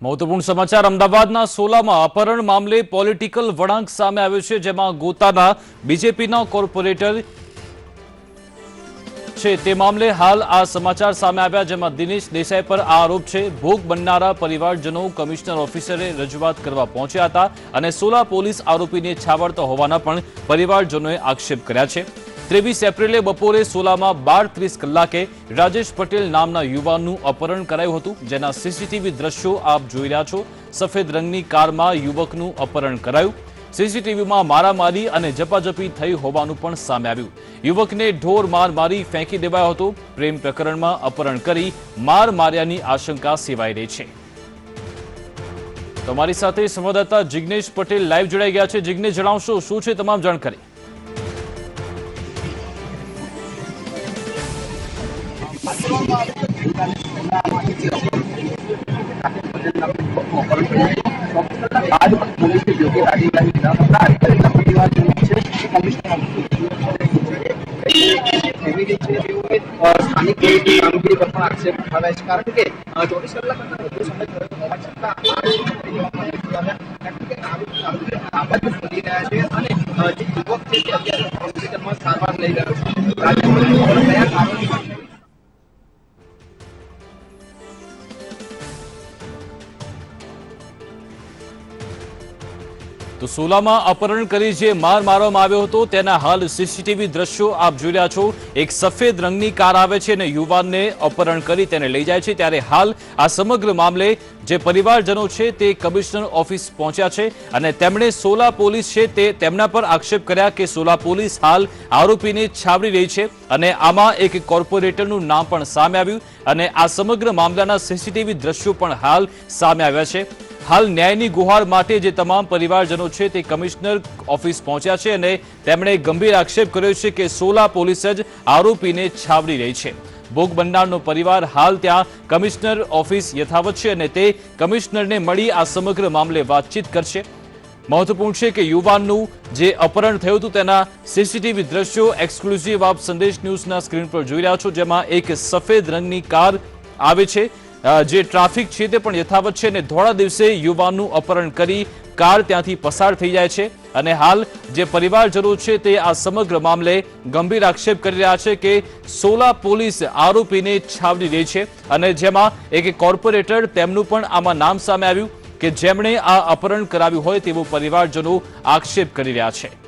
મહત્વપૂર્ણ સમાચાર અમદાવાદના સોલામાં અપહરણ મામલે પોલિટિકલ વળાંક સામે આવ્યો છે, જેમાં ગોતાના બીજેપીના કોર્પોરેટર છે તે મામલે હાલ આ સમાચાર સામે આવ્યા, જેમાં દિનેશ દેસાઈ પર આ આરોપ છે। ભોગ બનનારા પરિવારજનો કમિશનર ઓફિસરે રજૂઆત કરવા પહોંચ્યા હતા અને સોલા પોલીસ આરોપીને છાવરતા હોવાના પણ પરિવારજનોએ આક્ષેપ કર્યા છે। 23 એપ્રિલે બપોરે સોલામાં 12:30 કલાકે રાજેશ પટેલ નામના યુવાનનું અપહરણ કરાયું હતું, જેના સીસીટીવી દ્રશ્યો આપ જોઈ રહ્યા છો। સફેદ રંગની કારમાં યુવકનું અપહરણ કરાયું। સીસીટીવીમાં મારામારી અને ઝપાઝપી થઈ હોવાનું પણ સામે આવ્યું। યુવકને ઢોર માર મારી ફેંકી દેવાયો હતો। પ્રેમ પ્રકરણમાં અપહરણ કરી માર માર્યાની આશંકા સેવાઈ રહી છે। તમારી સાથે સંવાદદાતા જિગ્નેશ પટેલ લાઈવ જોડાઈ ગયા છે। જિગ્નેશ, જણાવશો શું છે તમામ જાણકારી? आज पुलिस के योग्य कार्यवाही न होता अधिकारी परिवार जो છે કમિશનર સ્થાનિક પોલીસની કામગીરી પર પણ આક્ષેપ ઉઠાવ્યા છે, કારણ કે 24 કલાકના વધુ સમય થયો હોવા છતાં આબાદ વધી રહ્યા છે અને જે યુવક છે તે અત્યારે હોસ્પિટલમાં સારવાર લઈ રહ્યો છે। તો સોલામાં અપહરણ કરી જે માર મારવામાં આવ્યો હતો તેના હાલ સીસીટીવી દ્રશ્યો આપ જોઈ રહ્યા છો। એક સફેદ રંગની કાર આવે છે અને યુવાનને અપહરણ કરી તેને લઈ જાય છે, ત્યારે હાલ આ સમગ્ર મામલે જે પરિવારજનો છે તે કમિશનર ઓફિસ પહોંચ્યા છે અને તેમણે સોલા પોલીસ છે તે તેમના પર આક્ષેપ કર્યા કે સોલા પોલીસ હાલ આરોપીને છાવરી રહી છે અને આમાં એક કોર્પોરેટરનું નામ પણ સામે આવ્યું અને આ સમગ્ર મામલાના સીસીટીવી દ્રશ્યો પણ હાલ સામે આવ્યા છે। હાલ ન્યાયની ગુહાર માટે જે તમામ પરિવારજનો છે તે કમિશનર ઓફિસ પહોંચ્યા છે અને તેમણે ગંભીર આક્ષેપ કર્યો છે કે સોલા પોલીસ જ આરોપીને છાવરી રહી છે। ભોગ બનનારનો પરિવાર હાલ ત્યાં કમિશનર ઓફિસ યથાવત છે અને તે કમિશનરને મળી આ સમગ્ર મામલે વાતચીત કરશે। મહત્વપૂર્ણ છે કે યુવાનનું જે અપહરણ થયું હતું તેના સીસીટીવી દ્રશ્યો એક્સક્લુઝિવ આપ સંદેશ ન્યૂઝના સ્ક્રીન પર જોઈ રહ્યા છો, જેમાં એક સફેદ રંગની કાર આવે છે। જે ટ્રાફિક છે તે પણ યથાવત છે અને ધોળા દિવસે યુવાનનું અપહરણ કરી કાર ત્યાંથી પસાર થઈ જાય છે અને હાલ જે પરિવારજનો છે તે આ સમગ્ર મામલે ગંભીર આક્ષેપ કરી રહ્યા છે કે સોલા પોલીસ આરોપીને છાવરી રહી છે અને જેમાં એક કોર્પોરેટર તેમનું પણ આમાં નામ સામે આવ્યું કે જેમણે આ અપહરણ કરાવ્યું હોય તેવો પરિવારજનો આક્ષેપ કરી રહ્યા છે।